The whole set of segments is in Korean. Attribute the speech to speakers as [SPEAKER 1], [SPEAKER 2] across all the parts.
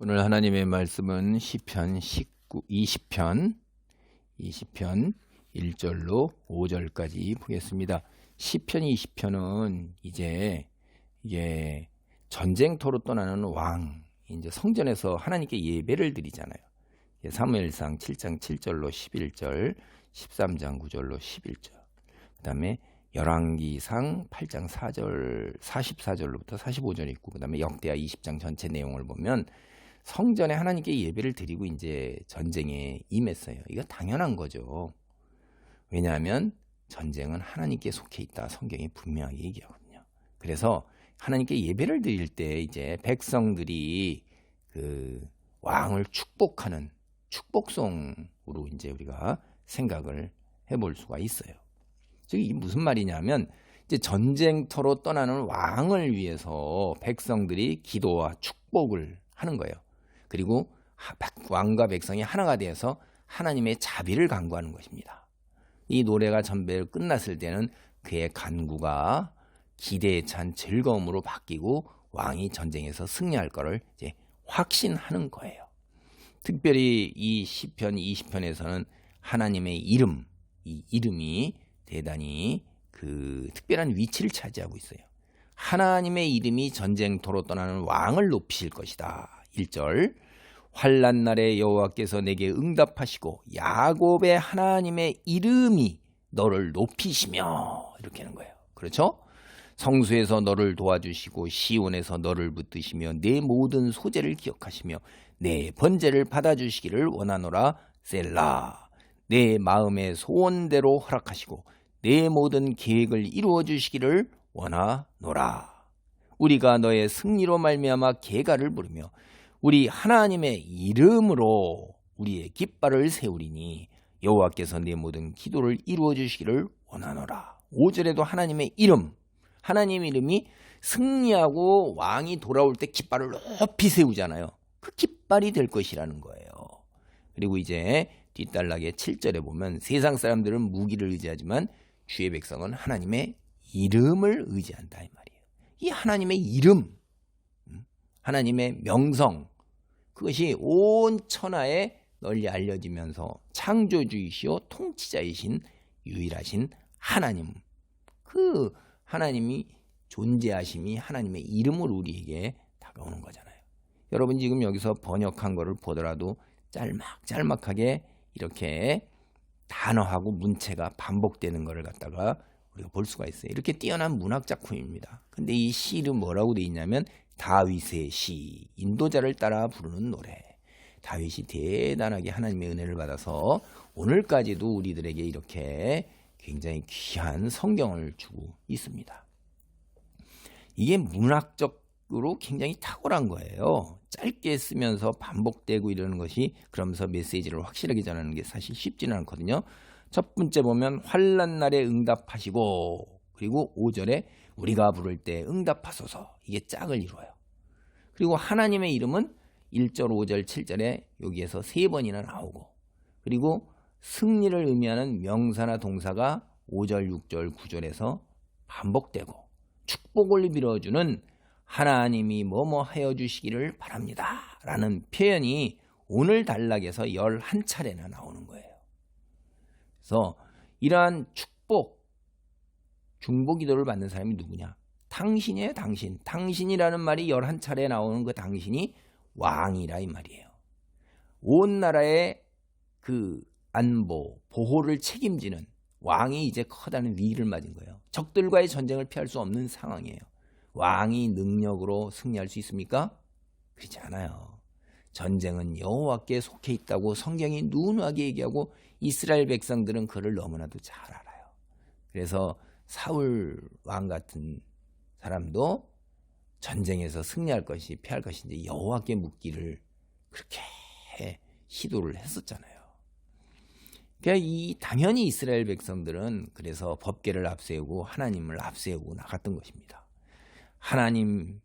[SPEAKER 1] 오늘 하나님의 말씀은 시편 20편 1절로 5절까지 보겠습니다. 시편 20편은 이게 전쟁터로 떠나는 왕, 이제 성전에서 하나님께 예배를 드리잖아요. 사무엘상 7장 7절로 11절, 13장 9절로 11절. 그다음에 열왕기상 8장 4절 44절로부터 45절 있고, 그다음에 역대하 20장 전체 내용을 보면 성전에 하나님께 예배를 드리고 이제 전쟁에 임했어요. 이거 당연한 거죠. 왜냐하면 전쟁은 하나님께 속해 있다. 성경이 분명하게 얘기하거든요. 그래서 하나님께 예배를 드릴 때 이제 백성들이 그 왕을 축복하는 축복송으로 이제 우리가 생각을 해볼 수가 있어요. 즉 이게 무슨 말이냐면 이제 전쟁터로 떠나는 왕을 위해서 백성들이 기도와 축복을 하는 거예요. 그리고 왕과 백성이 하나가 되어서 하나님의 자비를 간구하는 것입니다. 이 노래가 전배 끝났을 때는 그의 간구가 기대에 찬 즐거움으로 바뀌고 왕이 전쟁에서 승리할 것을 이제 확신하는 거예요. 특별히 이 시편 20편에서는 하나님의 이름, 이 이름이 대단히 그 특별한 위치를 차지하고 있어요. 하나님의 이름이 전쟁터로 떠나는 왕을 높이실 것이다. 1절, 환난 날에 여호와께서 내게 응답하시고 야곱의 하나님의 이름이 너를 높이시며, 이렇게 하는 거예요. 그렇죠? 성수에서 너를 도와주시고 시온에서 너를 붙드시며 내 모든 소재를 기억하시며 내 번제를 받아주시기를 원하노라. 셀라. 내 마음의 소원대로 허락하시고 내 모든 계획을 이루어 주시기를 원하노라. 우리가 너의 승리로 말미암아 계가를 부르며 우리 하나님의 이름으로 우리의 깃발을 세우리니 여호와께서 내 모든 기도를 이루어 주시기를 원하노라. 5절에도 하나님의 이름, 하나님 이름이 승리하고 왕이 돌아올 때 깃발을 높이 세우잖아요. 그 깃발이 될 것이라는 거예요. 그리고 이제 뒷단락에 7절에 보면 세상 사람들은 무기를 의지하지만 주의 백성은 하나님의 이름을 의지한다, 이 말이에요. 이 하나님의 이름, 하나님의 명성, 그것이 온 천하에 널리 알려지면서 창조주이시오 통치자이신 유일하신 하나님, 그 하나님이 존재하심이 하나님의 이름으로 우리에게 다가오는 거잖아요. 여러분 지금 여기서 번역한 거를 보더라도 짤막짤막하게 이렇게 단어하고 문체가 반복되는 것을 갖다가 우리가 볼 수가 있어요. 이렇게 뛰어난 문학 작품입니다. 근데 이 시는 뭐라고 돼 있냐면 다윗의 시, 인도자를 따라 부르는 노래. 다윗이 대단하게 하나님의 은혜를 받아서 오늘까지도 우리들에게 이렇게 굉장히 귀한 성경을 주고 있습니다. 이게 문학적으로 굉장히 탁월한 거예요. 짧게 쓰면서 반복되고 이러는 것이, 그러면서 메시지를 확실하게 전하는 게 사실 쉽지는 않거든요. 첫 번째 보면 환난 날에 응답하시고, 그리고 5절에 우리가 부를 때 응답하소서, 이게 짝을 이루어요. 그리고 하나님의 이름은 1절, 5절, 7절에 여기에서 3번이나 나오고, 그리고 승리를 의미하는 명사나 동사가 5절, 6절, 9절에서 반복되고, 축복을 빌어주는 하나님이 뭐뭐 하여 주시기를 바랍니다 라는 표현이 오늘 단락에서 11차례나 나오는 거예요. 그래서 이러한 축복, 중보기도를 받는 사람이 누구냐? 당신이에요. 당신이라는 말이 11차례 나오는 그 당신이 왕이라 이 말이에요. 온 나라의 그 안보, 보호를 책임지는 왕이 이제 커다란 위기를 맞은 거예요. 적들과의 전쟁을 피할 수 없는 상황이에요. 왕이 능력으로 승리할 수 있습니까? 그렇지 않아요. 전쟁은 여호와께 속해 있다고 성경이 누누하게 얘기하고 이스라엘 백성들은 그를 너무나도 잘 알아요. 그래서 사울 왕 같은 사람도 전쟁에서 승리할 것이 피할 것인지 여호와께 묻기를 그렇게 시도를 했었잖아요. 그러니까 당연히 이스라엘 백성들은 그래서 법궤를 앞세우고 하나님을 앞세우고 나갔던 것입니다. 하나님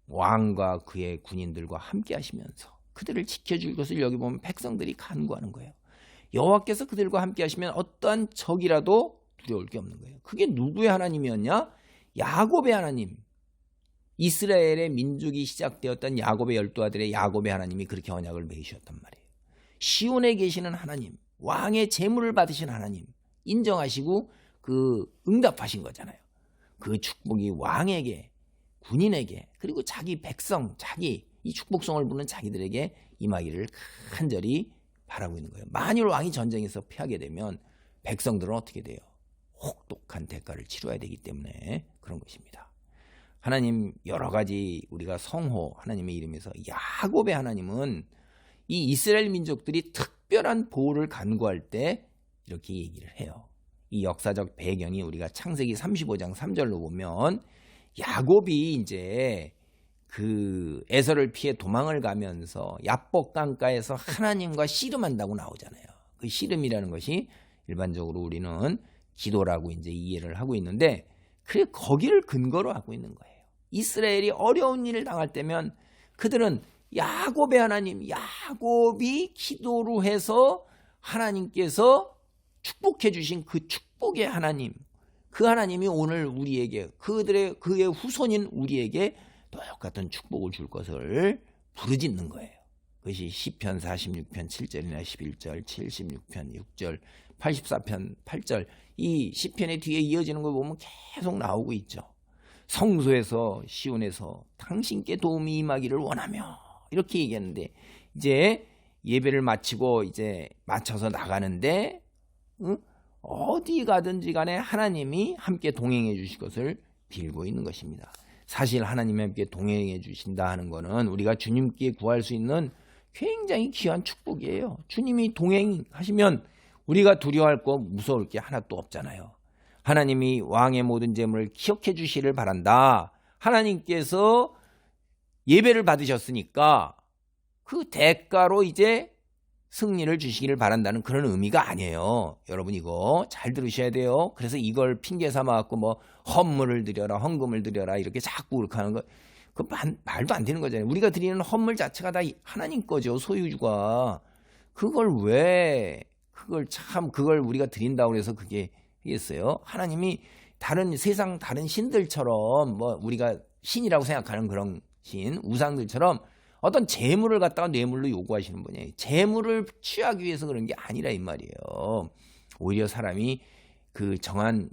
[SPEAKER 1] 왕과 그의 군인들과 함께 하시면서 그들을 지켜줄 것을 여기 보면 백성들이 간구하는 거예요. 여호와께서 그들과 함께 하시면 어떠한 적이라도 두려울 게 없는 거예요. 그게 누구의 하나님이었냐? 야곱의 하나님. 이스라엘의 민족이 시작되었던 야곱의 12아들의 야곱의 하나님이 그렇게 언약을 맺으셨단 말이에요. 시온에 계시는 하나님, 왕의 제물을 받으신 하나님 인정하시고 그 응답하신 거잖아요. 그 축복이 왕에게, 군인에게, 그리고 자기 백성, 자기 이 축복성을 부는 자기들에게 임하기를 간절히 바라고 있는 거예요. 만일 왕이 전쟁에서 패하게 되면 백성들은 어떻게 돼요? 혹독한 대가를 치러야 되기 때문에 그런 것입니다. 하나님 여러 가지 우리가 성호 하나님의 이름에서 야곱의 하나님은 이 이스라엘 민족들이 특별한 보호를 간구할 때 이렇게 얘기를 해요. 이 역사적 배경이 우리가 창세기 35장 3절로 보면 야곱이 이제 그 에서를 피해 도망을 가면서 야복 강가에서 하나님과 씨름한다고 나오잖아요. 그 씨름이라는 것이 일반적으로 우리는 기도라고 이제 이해를 하고 있는데 그래 거기를 근거로 하고 있는 거예요. 이스라엘이 어려운 일을 당할 때면 그들은 야곱의 하나님, 야곱이 기도로 해서 하나님께서 축복해 주신 그 축복의 하나님, 그 하나님이 오늘 우리에게 그의 후손인 우리에게 똑같은 축복을 줄 것을 부르짖는 거예요. 그것이 시편 46편 7절이나 11절, 76편 6절, 84편 8절 이 시편의 뒤에 이어지는 걸 보면 계속 나오고 있죠. 성소에서 시온에서 당신께 도움이 임하기를 원하며 이렇게 얘기하는데 이제 예배를 마치고 이제 마쳐서 나가는데 어디 가든지 간에 하나님이 함께 동행해 주실 것을 빌고 있는 것입니다. 사실 하나님이 함께 동행해 주신다 하는 것은 우리가 주님께 구할 수 있는 굉장히 귀한 축복이에요. 주님이 동행하시면 우리가 두려워할 거 무서울 게 하나도 없잖아요. 하나님이 왕의 모든 재물을 기억해 주시기를 바란다. 하나님께서 예배를 받으셨으니까 그 대가로 이제 승리를 주시기를 바란다는 그런 의미가 아니에요. 여러분 이거 잘 들으셔야 돼요. 그래서 이걸 핑계 삼아갖고 뭐 헌물을 드려라, 헌금을 드려라 이렇게 자꾸 그렇게 하는 거 그 말도 안 되는 거잖아요. 우리가 드리는 헌물 자체가 다 하나님 거죠. 소유주가. 그걸 우리가 드린다고 해서 그게 있어요. 하나님이 세상 다른 신들처럼 뭐 우리가 신이라고 생각하는 그런 신, 우상들처럼 어떤 재물을 갖다가 뇌물로 요구하시는 분이에요. 재물을 취하기 위해서 그런 게 아니라 이 말이에요. 오히려 사람이 그 정한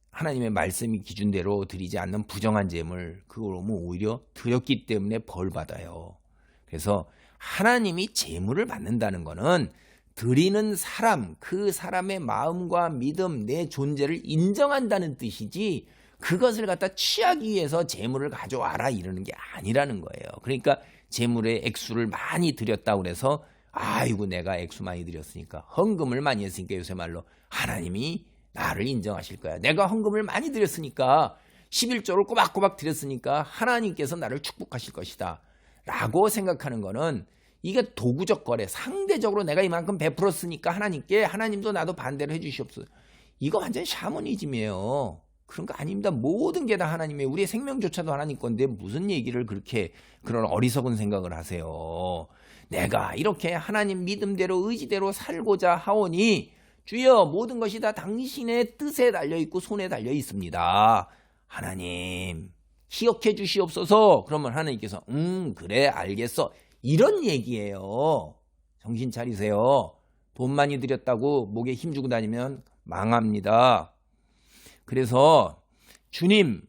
[SPEAKER 1] 하나님의 말씀이 기준대로 드리지 않는 부정한 재물, 그걸 오면 오히려 드렸기 때문에 벌 받아요. 그래서 하나님이 재물을 받는다는 거는 드리는 사람, 그 사람의 마음과 믿음, 내 존재를 인정한다는 뜻이지 그것을 갖다 취하기 위해서 재물을 가져와라 이러는 게 아니라는 거예요. 그러니까 재물의 액수를 많이 드렸다고 그래서 아이고 내가 액수 많이 드렸으니까 헌금을 많이 했으니까 요새 말로 하나님이 나를 인정하실 거야. 내가 헌금을 많이 드렸으니까 11조를 꼬박꼬박 드렸으니까 하나님께서 나를 축복하실 것이다 라고 생각하는 거는 이게 도구적 거래, 상대적으로 내가 이만큼 베풀었으니까 하나님도 나도 반대로 해주시옵소서. 이거 완전 샤머니즘이에요. 그런 거 아닙니다. 모든 게 다 하나님의, 우리의 생명조차도 하나님 건데 무슨 얘기를 그렇게 그런 어리석은 생각을 하세요. 내가 이렇게 하나님 믿음대로 의지대로 살고자 하오니 주여 모든 것이 다 당신의 뜻에 달려있고 손에 달려 있습니다. 하나님 기억해 주시옵소서. 그러면 하나님께서 그래 알겠어 이런 얘기예요. 정신 차리세요. 돈 많이 들였다고 목에 힘주고 다니면 망합니다. 그래서 주님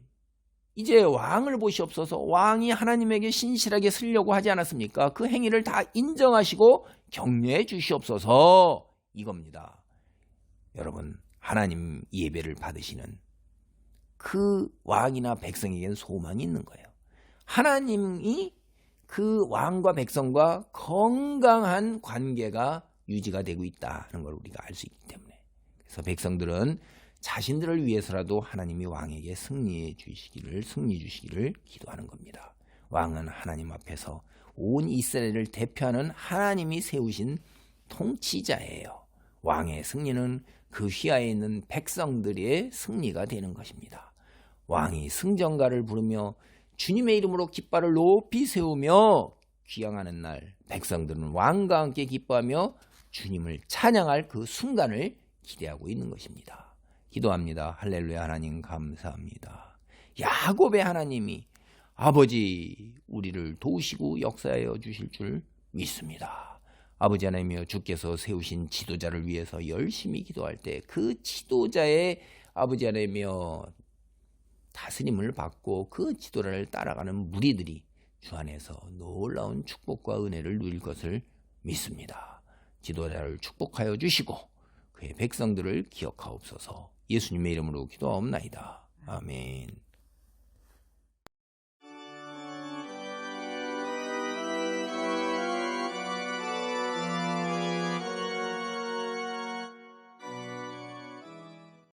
[SPEAKER 1] 이제 왕을 보시옵소서. 왕이 하나님에게 신실하게 쓰려고 하지 않았습니까? 그 행위를 다 인정하시고 격려해 주시옵소서. 이겁니다. 여러분 하나님 예배를 받으시는 그 왕이나 백성에게는 소망이 있는 거예요. 하나님이 그 왕과 백성과 건강한 관계가 유지가 되고 있다는 걸 우리가 알 수 있기 때문에 그래서 백성들은 자신들을 위해서라도 하나님이 왕에게 승리 주시기를 기도하는 겁니다. 왕은 하나님 앞에서 온 이스라엘을 대표하는 하나님이 세우신 통치자예요. 왕의 승리는 그 휘하에 있는 백성들의 승리가 되는 것입니다. 왕이 승전가를 부르며 주님의 이름으로 깃발을 높이 세우며 귀향하는 날 백성들은 왕과 함께 기뻐하며 주님을 찬양할 그 순간을 기대하고 있는 것입니다. 기도합니다. 할렐루야. 하나님 감사합니다. 야곱의 하나님이 아버지 우리를 도우시고 역사하여 주실 줄 믿습니다. 아버지 하나님이여, 주께서 세우신 지도자를 위해서 열심히 기도할 때 그 지도자의 아버지 하나님이여 다스림을 받고 그 지도자를 따라가는 무리들이 주 안에서 놀라운 축복과 은혜를 누릴 것을 믿습니다. 지도자를 축복하여 주시고 그의 백성들을 기억하옵소서. 예수님의 이름으로 기도하옵나이다. 아멘.